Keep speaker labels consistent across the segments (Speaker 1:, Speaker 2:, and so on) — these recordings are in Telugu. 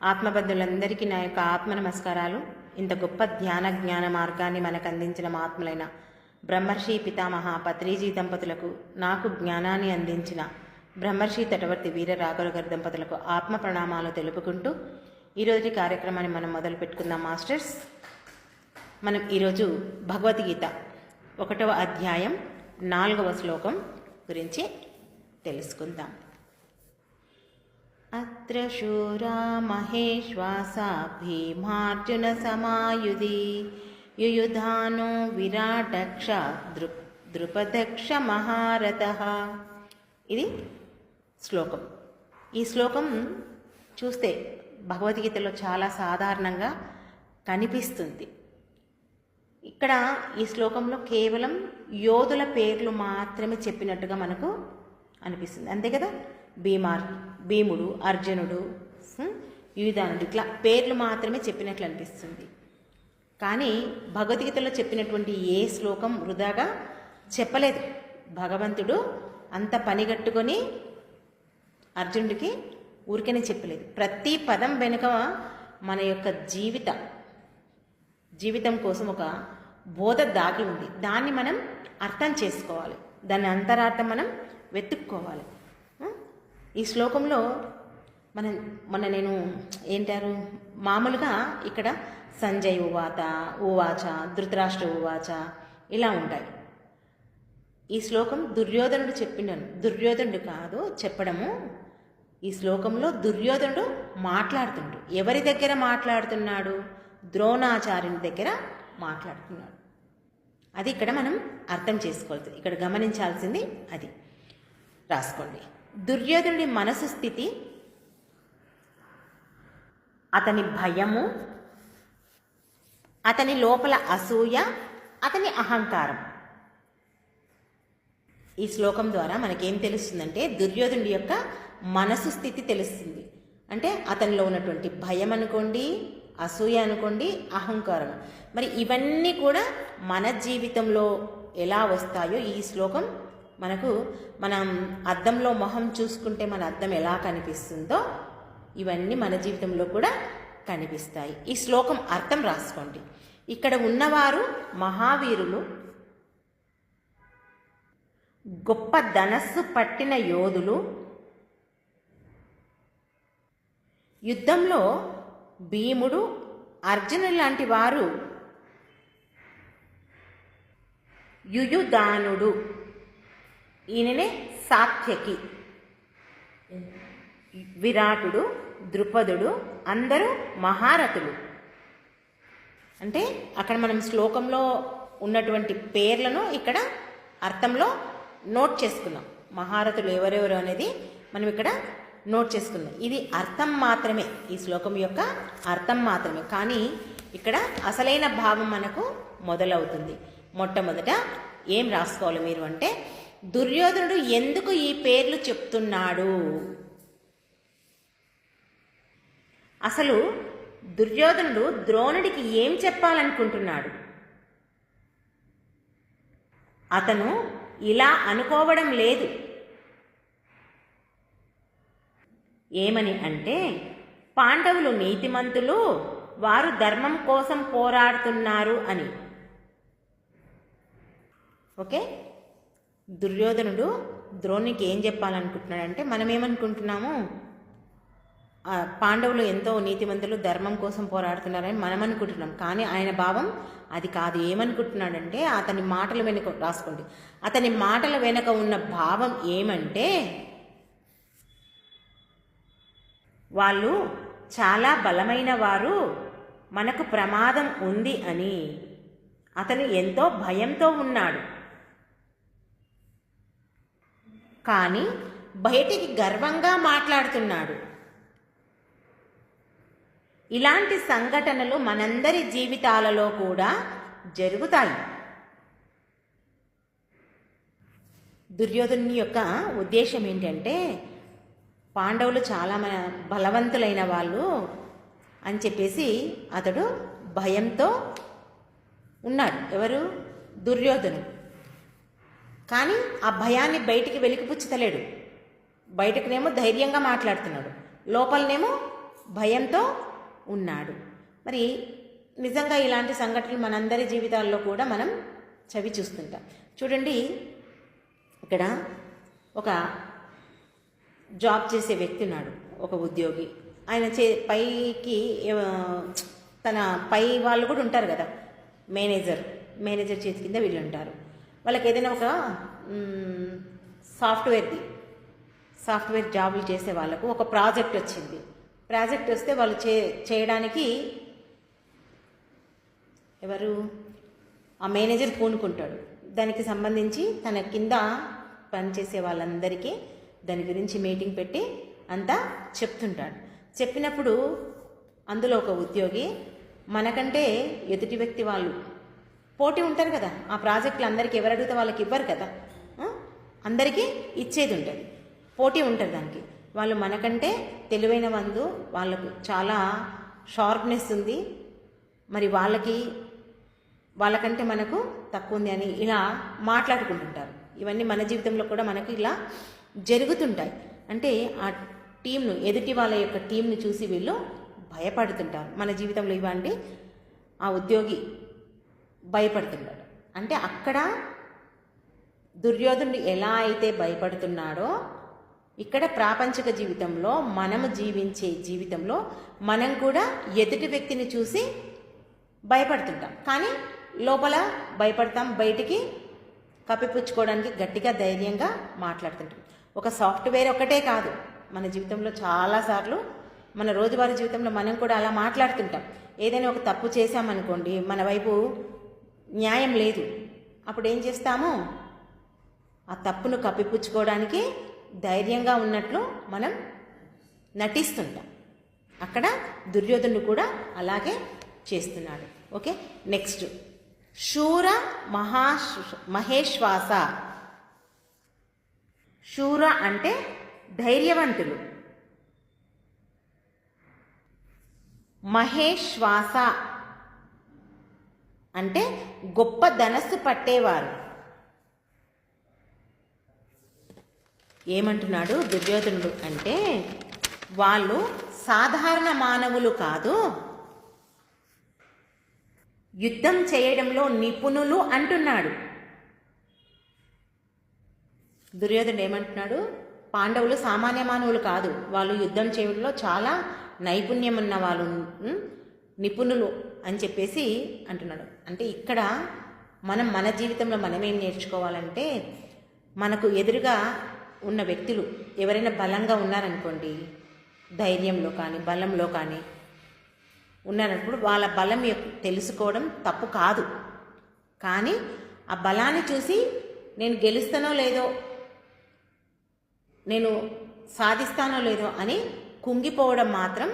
Speaker 1: ఆత్మబంధులందరికీ నా యొక్క ఆత్మ నమస్కారాలు. ఇంత గొప్ప జ్ఞాన మార్గాన్ని మనకు అందించిన మహాత్ములైన బ్రహ్మర్షి పితామహ పత్రిజీ దంపతులకు, నాకు జ్ఞానాన్ని అందించిన బ్రహ్మర్షి తటవర్తి వీర రాఘవ గారి దంపతులకు ఆత్మ ప్రణామాలు తెలుపుకుంటూ ఈరోజు కార్యక్రమాన్ని మనం మొదలు పెట్టుకుందాం. మాస్టర్స్, మనం ఈరోజు భగవద్గీత 1వ అధ్యాయం 4వ శ్లోకం గురించి తెలుసుకుందాం. అత్ర శూరా మహేశ్వాసా భీమార్జున సమాయుధి యుయుధానో విరాటక్ష ద్రుపదక్ష మహారథః. ఇది శ్లోకం. ఈ శ్లోకం చూస్తే భగవద్గీతలో చాలా సాధారణంగా కనిపిస్తుంది. ఇక్కడ ఈ శ్లోకంలో కేవలం యోధుల పేర్లు మాత్రమే చెప్పినట్టుగా మనకు అనిపిస్తుంది, అంతే కదా. భీముడు, అర్జునుడు, యుయుధానుడు, ఇట్లా పేర్లు మాత్రమే చెప్పినట్లు అనిపిస్తుంది. కానీ భగవద్గీతలో చెప్పినటువంటి ఏ శ్లోకం వృధాగా చెప్పలేదు. భగవంతుడు అంత పనిగట్టుకొని అర్జునుడికి ఊరికనే చెప్పలేదు. ప్రతి పదం వెనుక మన యొక్క జీవితం కోసం ఒక బోధ దాగి ఉంది. దాన్ని మనం అర్థం చేసుకోవాలి, దాని అంతరార్థం మనం వెతుక్కోవాలి. ఈ శ్లోకంలో నేను మామూలుగా ఇక్కడ సంజయ్ ఉవాచ ధృతరాష్ట్ర ఉవాచ ఇలా ఉంటాయి. ఈ శ్లోకం దుర్యోధనుడు చెప్పిండను, దుర్యోధనుడు కాదు చెప్పడము. ఈ శ్లోకంలో దుర్యోధనుడు మాట్లాడుతుండు. ఎవరి దగ్గర మాట్లాడుతున్నాడు? ద్రోణాచార్యుని దగ్గర మాట్లాడుతున్నాడు. అది ఇక్కడ మనం అర్థం చేసుకోవాలి. ఇక్కడ గమనించాల్సింది అది. రాసుకోండి. దుర్యోధనుడి మనసు స్థితి, అతని భయము, అతని లోపల అసూయ, అతని అహంకారం. ఈ శ్లోకం ద్వారా మనకేం తెలుస్తుందంటే దుర్యోధనుడి యొక్క మనసు స్థితి తెలుస్తుంది. అంటే అతనిలో ఉన్నటువంటి భయం అనుకోండి, అసూయ అనుకోండి, అహంకారం. మరి ఇవన్నీ కూడా మన జీవితంలో ఎలా వస్తాయో ఈ శ్లోకం మనం అద్దంలో మొహం చూసుకుంటే మన అద్దం ఎలా కనిపిస్తుందో ఇవన్నీ మన జీవితంలో కూడా కనిపిస్తాయి. ఈ శ్లోకం అర్థం రాసుకోండి. ఇక్కడ ఉన్నవారు మహావీరులు, గొప్ప ధనస్సు పట్టిన యోధులు. యుద్ధంలో భీముడు, అర్జునుడు లాంటి వారు, యుయుధానుడు, ఈయననే సాత్యకి, విరాటుడు, ద్రుపదుడు, అందరూ మహారథులు. అంటే అక్కడ మనం శ్లోకంలో ఉన్నటువంటి పేర్లను ఇక్కడ అర్థంలో నోట్ చేసుకున్నాం. మహారథులు ఎవరెవరు అనేది మనం ఇక్కడ నోట్ చేసుకున్నాం. ఇది అర్థం మాత్రమే, ఈ శ్లోకం యొక్క అర్థం మాత్రమే. కానీ ఇక్కడ అసలైన భావం మనకు మొదలవుతుంది. మొట్టమొదట ఏం రాసుకోవాలి మీరు అంటే, దుర్యోధనుడు ఎందుకు ఈ పేర్లు చెప్తున్నాడు? అసలు దుర్యోధనుడు ద్రోణుడికి ఏం చెప్పాలనుకుంటున్నాడు? అతను ఇలా అనుకోవడం లేదు. ఏమని అంటే, పాండవులు నీతిమంతులు, వారు ధర్మం కోసం పోరాడుతున్నారు అని. ఓకే, దుర్యోధనుడు ద్రోణునికి ఏం చెప్పాలనుకుంటున్నాడంటే, మనం ఏమనుకుంటున్నాము, పాండవులు ఎంతో నీతిమంతులు, ధర్మం కోసం పోరాడుతున్నారని మనం అనుకుంటున్నాం. కానీ ఆయన భావం అది కాదు. ఏమనుకుంటున్నాడంటే, అతని మాటల వెనుక రాసుకోండి, అతని మాటల వెనుక ఉన్న భావం ఏమంటే, వాళ్ళు చాలా బలమైన వారు, మనకు ప్రమాదం ఉంది అని అతను ఎంతో భయంతో ఉన్నాడు. కానీ బయటికి గర్వంగా మాట్లాడుతున్నాడు. ఇలాంటి సంఘటనలు మనందరి జీవితాలలో కూడా జరుగుతాయి. దుర్యోధనుని యొక్క ఉద్దేశం ఏంటంటే, పాండవులు చాలా బలవంతులైన వాళ్ళు అని చెప్పేసి అతడు భయంతో ఉన్నాడు. ఎవరు? దుర్యోధనుడు. కానీ ఆ భయాన్ని బయటికి వెలికిపుచ్చుతలేడు. బయటకునేమో ధైర్యంగా మాట్లాడుతున్నాడు, లోపలనేమో భయంతో ఉన్నాడు. మరి నిజంగా ఇలాంటి సంఘటనలు మనందరి జీవితాల్లో కూడా మనం చవి చూస్తుంటాం. చూడండి, ఇక్కడ ఒక జాబ్ చేసే వ్యక్తి ఉన్నాడు, ఒక ఉద్యోగి. ఆయన పైకి తన పై వాళ్ళు కూడా ఉంటారు కదా, మేనేజర్ చేతి కింద వీళ్ళు ఉంటారు. వాళ్ళకి ఏదైనా ఒక సాఫ్ట్వేర్ జాబులు చేసే వాళ్ళకు ఒక ప్రాజెక్ట్ వచ్చింది. ప్రాజెక్ట్ వస్తే వాళ్ళు చేయడానికి ఆ మేనేజర్ పూనుకుంటాడు. దానికి సంబంధించి తన కింద పనిచేసే వాళ్ళందరికీ దాని గురించి మీటింగ్ పెట్టి అంతా చెప్తుంటాడు. చెప్పినప్పుడు అందులో ఒక ఉద్యోగి మనకంటే ఎదుటి వ్యక్తి వాళ్ళు పోటీ ఉంటారు కదా, ఆ ప్రాజెక్టులు అందరికీ ఎవరు అడిగితే వాళ్ళకి ఇవ్వరు కదా, అందరికీ ఇచ్చేది ఉంటుంది, పోటీ ఉంటుంది దానికి. వాళ్ళు మనకంటే తెలివైన వాళ్ళకు చాలా షార్ప్నెస్ ఉంది, మరి వాళ్ళకంటే మనకు తక్కువ ఉంది అని ఇలా మాట్లాడుకుంటుంటారు. ఇవన్నీ మన జీవితంలో కూడా మనకు ఇలా జరుగుతుంటాయి. అంటే ఆ టీంను, ఎదుటి వాళ్ళ యొక్క టీంను చూసి వీళ్ళు భయపడుతుంటారు. మన జీవితంలో ఇవ్వండి, ఆ ఉద్యోగి భయపడుతున్నాడు. అంటే అక్కడ దుర్యోధనుడు ఎలా అయితే భయపడుతున్నాడో, ఇక్కడ ప్రాపంచిక జీవితంలో మనము జీవించే జీవితంలో మనం కూడా ఎదుటి వ్యక్తిని చూసి భయపడుతుంటాం. కానీ లోపల భయపడతాం, బయటికి కప్పిపుచ్చుకోవడానికి గట్టిగా ధైర్యంగా మాట్లాడుతుంటాం. ఒక సాఫ్ట్వేర్ ఒకటే కాదు, మన జీవితంలో చాలాసార్లు మన రోజువారీ జీవితంలో మనం కూడా అలా మాట్లాడుతుంటాం. ఏదైనా ఒక తప్పు చేశామనుకోండి, మన వైపు న్యాయం లేదు, అప్పుడు ఏం చేస్తాము, ఆ తప్పును కప్పిపుచ్చుకోవడానికి ధైర్యంగా ఉన్నట్లు మనం నటిస్తుంటాం. అక్కడ దుర్యోధనుడు కూడా అలాగే చేస్తున్నాడు. ఓకే, నెక్స్ట్ శూర మహేశ్వాస. శూర అంటే ధైర్యవంతులు, మహేశ్వాస అంటే గొప్ప ధనస్సు పట్టేవారు. ఏమంటున్నాడు దుర్యోధనుడు అంటే, వాళ్ళు సాధారణ మానవులు కాదు, యుద్ధం చేయడంలో నిపుణులు అంటున్నాడు. దుర్యోధనుడు ఏమంటున్నాడు, పాండవులు సామాన్య మానవులు కాదు, వాళ్ళు యుద్ధం చేయడంలో చాలా నైపుణ్యం ఉన్న వాళ్ళు, నిపుణులు అని చెప్పేసి అంటున్నాడు. అంటే ఇక్కడ మన జీవితంలో మనమేం నేర్చుకోవాలంటే, మనకు ఎదురుగా ఉన్న వ్యక్తులు ఎవరైనా బలంగా ఉన్నారనుకోండి, ధైర్యంలో కానీ బలంలో కానీ ఉన్నారన్నప్పుడు వాళ్ళ బలం తెలుసుకోవడం తప్పు కాదు. కానీ ఆ బలాన్ని చూసి నేను గెలుస్తానో లేదో, నేను సాధిస్తానో లేదో అని కుంగిపోవడం మాత్రం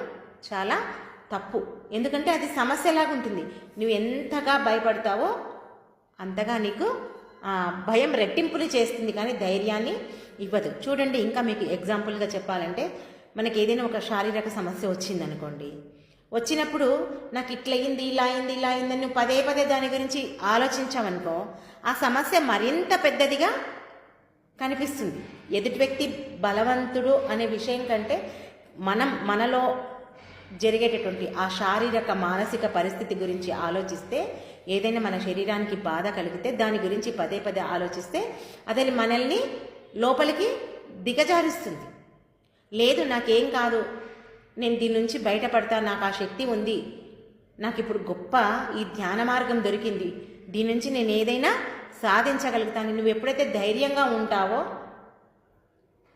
Speaker 1: చాలా తప్పు. ఎందుకంటే అది సమస్యలాగా ఉంటుంది. నువ్వు ఎంతగా భయపడతావో అంతగా నీకు భయం రెట్టింపులు చేస్తుంది, కానీ ధైర్యాన్ని ఇవ్వదు. చూడండి, ఇంకా మీకు ఎగ్జాంపుల్గా చెప్పాలంటే, మనకి ఏదైనా ఒక శారీరక సమస్య వచ్చిందనుకోండి, వచ్చినప్పుడు నాకు ఇట్లయింది, ఇలా అయింది, ఇలా అయిందని నువ్వు పదే పదే దాని గురించి ఆలోచించామనుకో, ఆ సమస్య మరింత పెద్దదిగా కనిపిస్తుంది. ఎదుటి వ్యక్తి బలవంతుడు అనే విషయం కంటే మనలో జరిగేటటువంటి ఆ శారీరక మానసిక పరిస్థితి గురించి ఆలోచిస్తే, ఏదైనా మన శరీరానికి బాధ కలిగితే దాని గురించి పదే పదే ఆలోచిస్తే అది మనల్ని లోపలికి దిగజారుస్తుంది. లేదు, నాకేం కాదు, నేను దీని నుంచి బయటపడతా, నాకు ఆ శక్తి ఉంది, నాకు ఇప్పుడు గొప్ప ఈ ధ్యాన మార్గం దొరికింది, దీని నుంచి నేను ఏదైనా సాధించగలుగుతాను. నువ్వు ఎప్పుడైతే ధైర్యంగా ఉంటావో,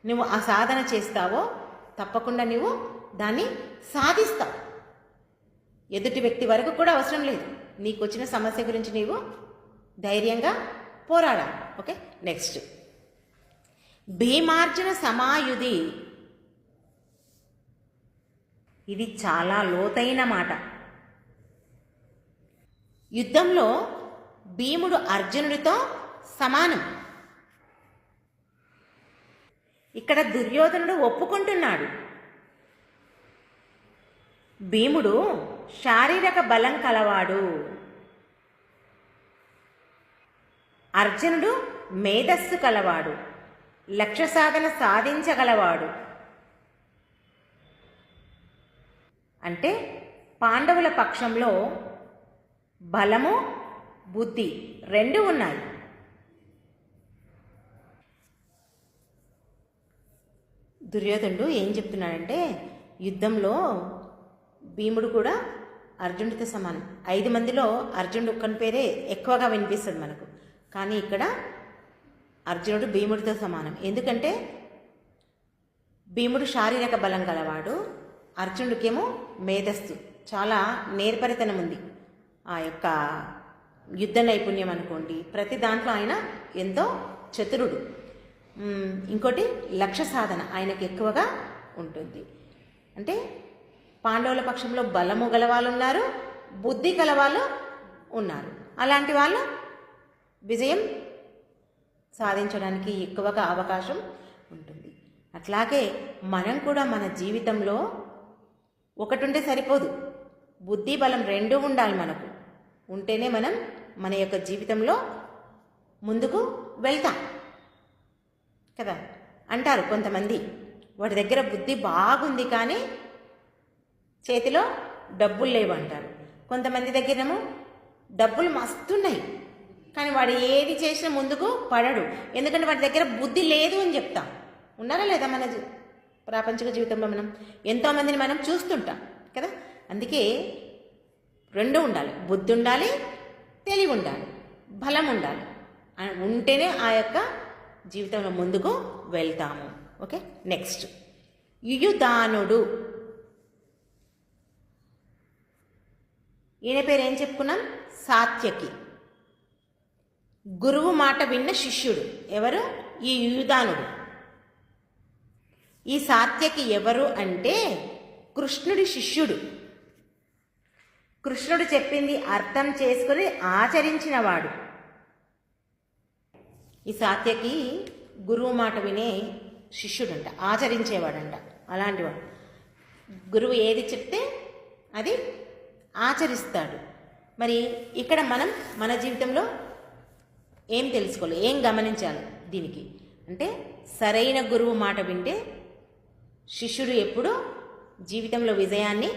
Speaker 1: నువ్వు ఆ సాధన చేస్తావో, తప్పకుండా నువ్వు దాన్ని సాధిస్తావు. ఎదుటి వ్యక్తి వరకు కూడా అవసరం లేదు, నీకు వచ్చిన సమస్య గురించి నీవు ధైర్యంగా పోరాడాలి. ఓకే, నెక్స్ట్ భీమార్జున సమాయుధి. ఇది చాలా లోతైన మాట. యుద్ధంలో భీముడు అర్జునుడితో సమానం. ఇక్కడ దుర్యోధనుడు ఒప్పుకుంటున్నాడు, భీముడు శారీరక బలం కలవాడు, అర్జునుడు మేధస్సు కలవాడు, లక్ష్య సాధన సాధించగలవాడు. అంటే పాండవుల పక్షంలో బలము బుద్ధి రెండు ఉన్నాయి. దుర్యోధనుడు ఏం చెప్తున్నాడంటే యుద్ధంలో భీముడు కూడా అర్జునుడితో సమానం. 5 మందిలో అర్జునుడు ఒక్కని పేరే ఎక్కువగా వినిపిస్తుంది మనకు. కానీ ఇక్కడ అర్జునుడు భీముడితో సమానం. ఎందుకంటే భీముడు శారీరక బలం గలవాడు, అర్జునుడికేమో మేధస్సు, చాలా నేర్పరితనం ఉంది. ఆ యొక్క యుద్ధ నైపుణ్యం అనుకోండి, ప్రతి దాంట్లో ఆయన ఎంతో చతురుడు. ఇంకోటి లక్ష్య సాధన ఆయనకు ఎక్కువగా ఉంటుంది. అంటే పాండవుల పక్షంలో బలము గలవాళ్ళు ఉన్నారు, బుద్ధి గలవాళ్ళు ఉన్నారు. అలాంటి వాళ్ళు విజయం సాధించడానికి ఎక్కువగా అవకాశం ఉంటుంది. అట్లాగే మనం కూడా మన జీవితంలో ఒకటి ఉంటే సరిపోదు, బుద్ధి బలం రెండూ ఉండాలి మనకు. ఉంటేనే మనం మన యొక్క జీవితంలో ముందుకు వెళ్తాం కదా. అంటారు కొంతమంది, వాడి దగ్గర బుద్ధి బాగుంది కానీ చేతిలో డబ్బులు లేవు అంటారు. కొంతమంది దగ్గరేమో డబ్బులు మస్తున్నాయి కానీ వాడు ఏది చేసినా ముందుకు పడడు, ఎందుకంటే వాడి దగ్గర బుద్ధి లేదు అని చెప్తాం. ఉన్నారా లేదా మన ప్రాపంచిక జీవితంలో మనం ఎంతోమందిని మనం చూస్తుంటాం కదా. అందుకే రెండు ఉండాలి, బుద్ధి ఉండాలి, తెలివి ఉండాలి, బలం ఉండాలి. ఉంటేనే ఆ యొక్క జీవితంలో ముందుకు వెళ్తాము. ఓకే, నెక్స్ట్ యుయుధానుడు. ఈయన పేరు ఏం చెప్పుకున్నాం? సాత్యకి. గురువు మాట విన్న శిష్యుడు ఎవరు? ఈ యుయుధానుడు. ఈ సాత్యకి ఎవరు అంటే కృష్ణుడి శిష్యుడు. కృష్ణుడు చెప్పింది అర్థం చేసుకుని ఆచరించినవాడు. ఈ సాత్యకి గురువు మాట వినే శిష్యుడంట, ఆచరించేవాడంట. అలాంటివాడు. గురువు ఏది చెప్తే అది ఆచరిస్తాడు. మరి ఇక్కడ మనం మన జీవితంలో ఏం తెలుసుకోవాలి, ఏం గమనించాలి దీనికి అంటే, సరైన గురువు మాట వింటే శిష్యుడు ఎప్పుడూ జీవితంలో విజయాన్ని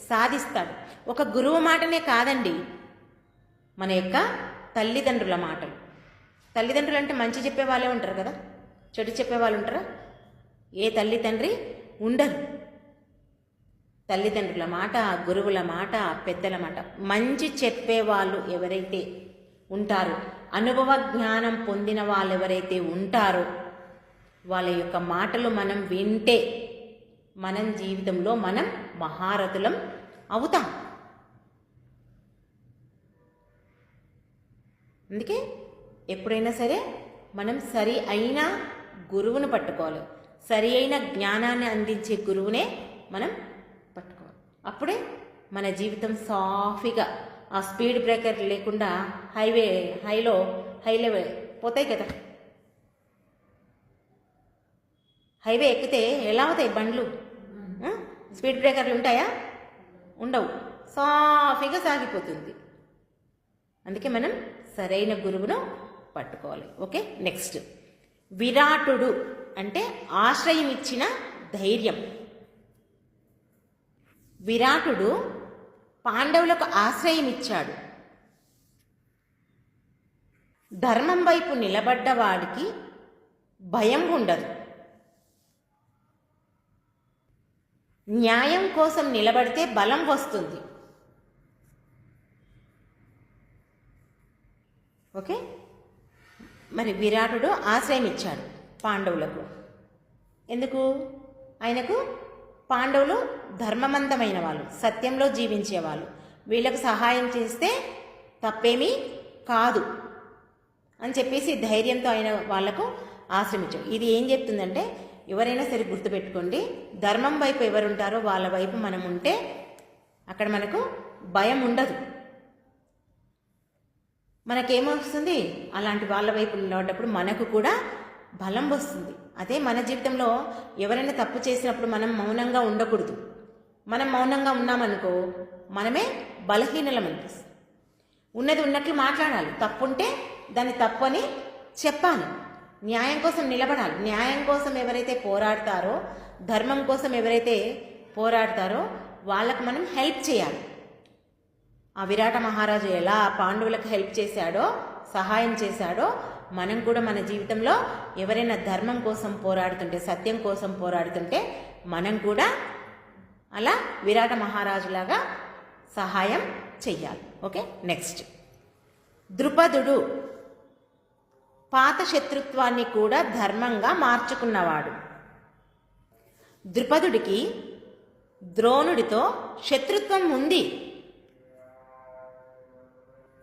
Speaker 1: సాధిస్తాడు. ఒక గురువు మాటనే కాదండి, మన యొక్క తల్లిదండ్రుల మాటలు. తల్లిదండ్రులు అంటే మంచి చెప్పే వాళ్ళే ఉంటారు కదా, చెడు చెప్పేవాళ్ళు ఉంటారా? ఏ తల్లి తండ్రి ఉండరు. తల్లిదండ్రుల మాట, గురువుల మాట, పెద్దల మాట, మంచి చెప్పేవాళ్ళు ఎవరైతే ఉంటారో, అనుభవ జ్ఞానం పొందిన వాళ్ళు ఎవరైతే ఉంటారో వాళ్ళ యొక్క మాటలు మనం వింటే మనం జీవితంలో మనం మహారథులం అవుతాం. అందుకే ఎప్పుడైనా సరే మనం సరి అయిన గురువును పట్టుకోవాలి. సరి అయిన జ్ఞానాన్ని అందించే గురువునే మనం పట్టుకోవాలి. అప్పుడే మన జీవితం సాఫీగా, ఆ స్పీడ్ బ్రేకర్ లేకుండా హైవే పోతాయి కదా. హైవే ఎక్కితే ఎలా అవుతాయి బండ్లు? స్పీడ్ బ్రేకర్లు ఉంటాయా? ఉండవు, సాఫీగా సాగిపోతుంది. అందుకే మనం సరైన గురువును పట్టుకోవాలి. ఓకే, నెక్స్ట్ విరాటుడు అంటే ఆశ్రయం ఇచ్చిన ధైర్యం. విరాటుడు పాండవులకు ఆశ్రయం ఇచ్చాడు. ధర్మం వైపు నిలబడ్డవాడికి భయం ఉండదు. న్యాయం కోసం నిలబడితే బలం వస్తుంది. ఓకే, మరి విరాటుడు ఆశ్రయం ఇచ్చాడు పాండవులకు. ఎందుకు? ఆయనకు పాండవులు ధర్మవంతమైన వాళ్ళు, సత్యంలో జీవించేవాళ్ళు, వీళ్ళకు సహాయం చేస్తే తప్పేమీ కాదు అని చెప్పేసి ధైర్యంతో ఆయన వాళ్లకు ఆశ్రమించాడు. ఇది ఏం చెప్తుందంటే, ఎవరైనా సరే గుర్తుపెట్టుకోండి, ధర్మం వైపు ఎవరుంటారో వాళ్ళ వైపు మనం ఉంటే అక్కడ మనకు భయం ఉండదు. మనకేమొస్తుంది? అలాంటి వాళ్ళ వైపు నిలబడ్డప్పుడు మనకు కూడా బలం వస్తుంది. అదే మన జీవితంలో ఎవరైనా తప్పు చేసినప్పుడు మనం మౌనంగా ఉండకూడదు. మనం మౌనంగా ఉన్నామనుకో మనమే బలహీనలం అనిపిస్తుంది. ఉన్నది ఉన్నట్లు మాట్లాడాలి. తప్పుంటే దాన్ని తప్పు అని చెప్పాలి. న్యాయం కోసం నిలబడాలి. న్యాయం కోసం ఎవరైతే పోరాడతారో, ధర్మం కోసం ఎవరైతే పోరాడతారో వాళ్ళకు మనం హెల్ప్ చేయాలి. ఆ విరాట మహారాజు ఎలా పాండవులకు హెల్ప్ చేశాడో, సహాయం చేశాడో, మనం కూడా మన జీవితంలో ఎవరైనా ధర్మం కోసం పోరాడుతుంటే, సత్యం కోసం పోరాడుతుంటే మనం కూడా అలా విరాట మహారాజులాగా సహాయం చెయ్యాలి. ఓకే, నెక్స్ట్ ద్రుపదుడు పాత శత్రుత్వాన్ని కూడా ధర్మంగా మార్చుకున్నవాడు. ద్రుపదుడికి ద్రోణుడితో శత్రుత్వం ఉంది,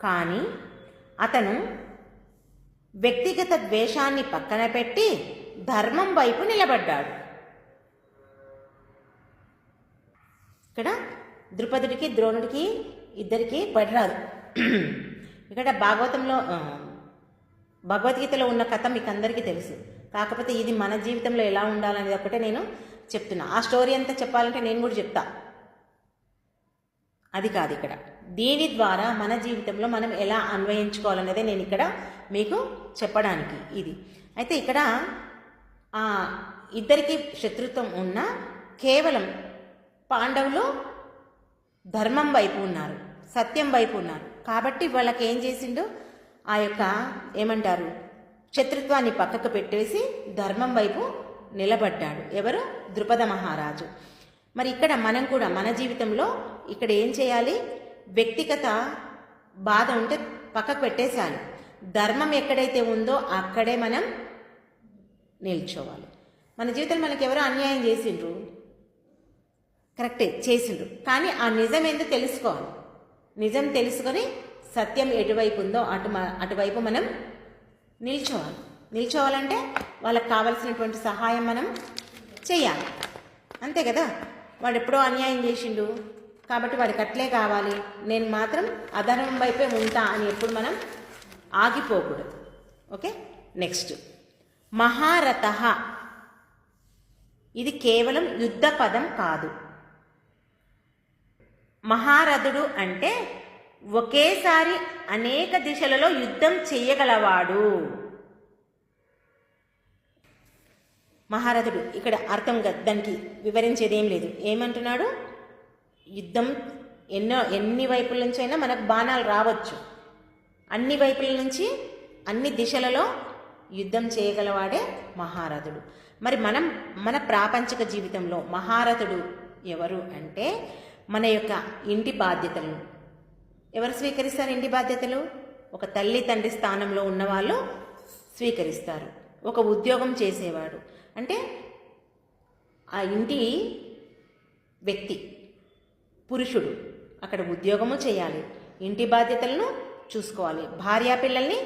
Speaker 1: కానీ అతను వ్యక్తిగత ద్వేషాన్ని పక్కన పెట్టి ధర్మం వైపు నిలబడ్డాడు. ఇక్కడ ద్రుపదుడికి ద్రోణుడికి ఇద్దరికి పడరాదు. ఇక్కడ భగవద్గీతలో ఉన్న కథ మీకు అందరికీ తెలుసు. కాకపోతే ఇది మన జీవితంలో ఎలా ఉండాలనేది ఒకటే నేను చెప్తున్నా. ఆ స్టోరీ అంతా చెప్పాలంటే నేను కూడా చెప్తా, అది కాదు ఇక్కడ. దీని ద్వారా మన జీవితంలో మనం ఎలా అన్వయించుకోవాలనేదే నేను ఇక్కడ మీకు చెప్పడానికి ఇది. అయితే ఇక్కడ ఇద్దరికి శత్రుత్వం ఉన్న కేవలం పాండవులు ధర్మం వైపు ఉన్నారు, సత్యం వైపు ఉన్నారు. కాబట్టి వాళ్ళకి ఏం చేసిండు, ఆ యొక్క ఏమంటారు శత్రుత్వాన్ని పక్కకు పెట్టేసి ధర్మం వైపు నిలబడ్డాడు. ఎవరు? ద్రుపద మహారాజు. మరి ఇక్కడ మనం కూడా మన జీవితంలో ఇక్కడ ఏం చేయాలి, వ్యక్తిగత బాధ ఉంటే పక్కకు పెట్టేశాను, ధర్మం ఎక్కడైతే ఉందో అక్కడే మనం నిల్చోవాలి. మన జీవితంలో మనకి ఎవరో అన్యాయం చేసిండ్రు, కరెక్టే చేసిండ్రు, కానీ ఆ నిజం ఏందో తెలుసుకోవాలి. నిజం తెలుసుకొని సత్యం ఎటువైపు ఉందో అటువైపు మనం నిల్చోవాలంటే వాళ్ళకి కావలసినటువంటి సహాయం మనం చేయాలి, అంతే కదా. వాడు ఎప్పుడో అన్యాయం చేసిండు కాబట్టి వాడికి అట్లే కావాలి, నేను మాత్రం అధర్మం వైపే ఉంటా అని ఎప్పుడు మనం ఆగిపోకూడదు. Okay, next మహారథ. ఇది కేవలం యుద్ధ పదం కాదు. మహారథుడు అంటే ఒకేసారి అనేక దిశలలో యుద్ధం చేయగలవాడు. మహారథుడు ఇక్కడ అర్థం దానికి వివరించేది ఏం లేదు. ఏమంటున్నాడు, యుద్ధం ఎన్ని వైపుల నుంచి అయినా మనకు బాణాలు రావచ్చు, అన్ని వైపుల నుంచి అన్ని దిశలలో యుద్ధం చేయగలవాడే మహారథుడు. మరి మన ప్రాపంచిక జీవితంలో మహారథుడు ఎవరు అంటే మన యొక్క ఇంటి బాధ్యతలను ఎవరు స్వీకరిస్తారు? ఇంటి బాధ్యతలు ఒక తల్లి తండ్రి స్థానంలో ఉన్నవాళ్ళు స్వీకరిస్తారు. ఒక ఉద్యోగం చేసేవాడు అంటే ఆ ఇంటి వ్యక్తి పురుషుడు అక్కడ ఉద్యోగము చేయాలి, ఇంటి బాధ్యతలను చూసుకోవాలి, భార్యా పిల్లల్ని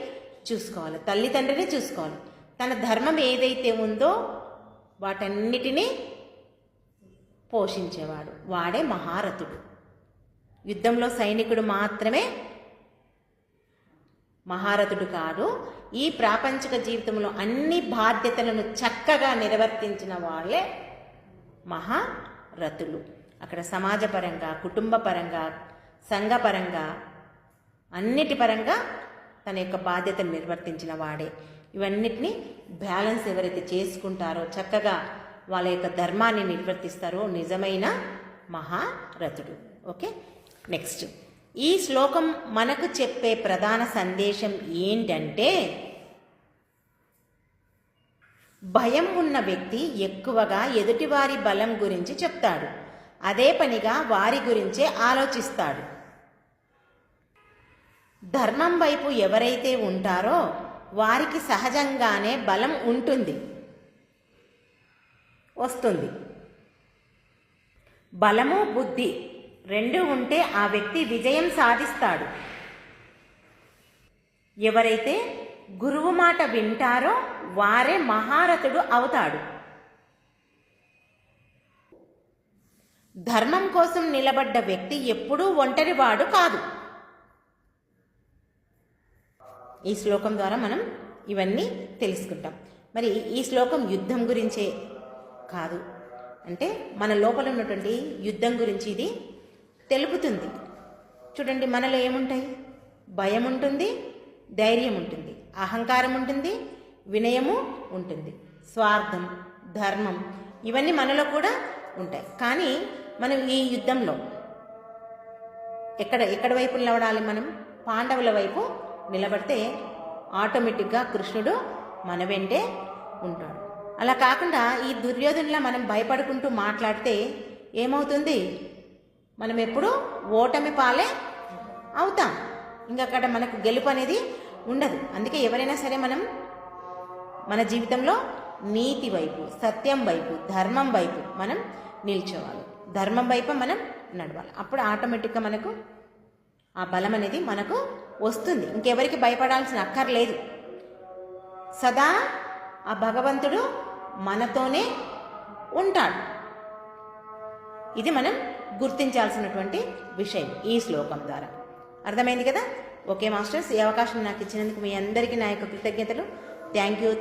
Speaker 1: చూసుకోవాలి, తల్లిదండ్రిని చూసుకోవాలి. తన ధర్మం ఏదైతే ఉందో వాటన్నిటినీ పోషించేవాడు, వాడే మహారథుడు. యుద్ధంలో సైనికుడు మాత్రమే మహారథుడు కాదు, ఈ ప్రాపంచిక జీవితంలో అన్ని బాధ్యతలను చక్కగా నిర్వర్తించిన వాళ్ళే మహారథులు. అక్కడ సమాజపరంగా, కుటుంబపరంగా, సంఘపరంగా, అన్నిటి పరంగా తన యొక్క బాధ్యతను నిర్వర్తించిన వాడే. ఇవన్నిటినీ బ్యాలెన్స్ ఎవరైతే చేసుకుంటారో, చక్కగా వాళ్ళ యొక్క ధర్మాన్ని నిర్వర్తిస్తారో నిజమైన మహారథుడు. ఓకే, నెక్స్ట్ ఈ శ్లోకం మనకు చెప్పే ప్రధాన సందేశం ఏంటంటే భయం ఉన్న వ్యక్తి ఎక్కువగా ఎదుటివారి బలం గురించి చెప్తాడు, అదే పనిగా వారి గురించే ఆలోచిస్తాడు. ధర్మం వైపు ఎవరైతే ఉంటారో వారికి సహజంగానే బలం వస్తుంది. బలము బుద్ధి రెండు ఉంటే ఆ వ్యక్తి విజయం సాధిస్తాడు. ఎవరైతే గురువు మాట వింటారో వారే మహారథుడు అవుతాడు. ధర్మం కోసం నిలబడ్డ వ్యక్తి ఎప్పుడూ ఒంటరివాడు కాదు. ఈ శ్లోకం ద్వారా మనం ఇవన్నీ తెలుసుకుంటాం. మరి ఈ శ్లోకం యుద్ధం గురించే కాదు, అంటే మన లోపల ఉన్నటువంటి యుద్ధం గురించి ఇది తెలుపుతుంది. చూడండి, మనలో ఏముంటాయి? భయం ఉంటుంది, ధైర్యం ఉంటుంది, అహంకారం ఉంటుంది, వినయము ఉంటుంది, స్వార్థం, ధర్మం, ఇవన్నీ మనలో కూడా ఉంటాయి. కానీ మనం ఈ యుద్ధంలో ఎక్కడ వైపు నిలబడాలి? మనం పాండవుల వైపు నిలబడితే ఆటోమేటిక్గా కృష్ణుడు మన వెంటే ఉంటాడు. అలా కాకుండా ఈ దుర్యోధనులా మనం భయపడుకుంటూ మాట్లాడితే ఏమవుతుంది? మనం ఎప్పుడు ఓటమి పాలే అవుతాం. ఇంకా అక్కడ మనకు గెలుపు అనేది ఉండదు. అందుకే ఎవరైనా సరే మనం మన జీవితంలో నీతి వైపు, సత్యం వైపు, ధర్మం వైపు మనం నిల్చోవాలి. ధర్మం వైపు మనం నడవాలి. అప్పుడు ఆటోమేటిక్గా మనకు ఆ బలం అనేది మనకు వస్తుంది. ఇంకెవరికి భయపడాల్సిన అక్కర్లేదు. సదా ఆ భగవంతుడు మనతోనే ఉంటాడు. ఇది మనం గుర్తించాల్సినటువంటి విషయం ఈ శ్లోకం ద్వారా. అర్థమైంది కదా? ఓకే మాస్టర్స్, ఈ అవకాశం నాకు ఇచ్చినందుకు మీ అందరికీ నా యొక్క కృతజ్ఞతలు. Thank you.